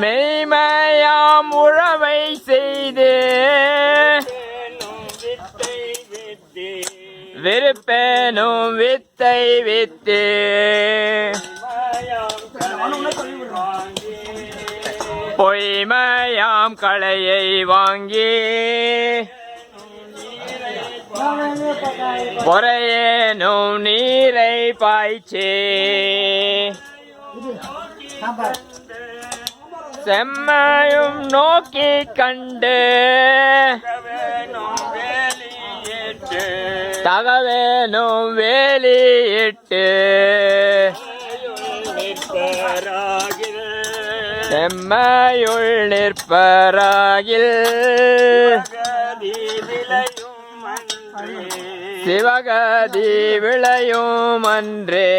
மெய்மையாம் உழவை செய்து விருப்பேனும் வித்தை வித்து பொய்மையாம் களையை வாங்கி பொறையேனும் நீரை பாய்ச்சே செம்மையும் நோக்கி கண்டு தகவேனும் வேலியிட்டு செம்மையுள் நிற்பராகில் சிவகதி விளையும் அன்றே.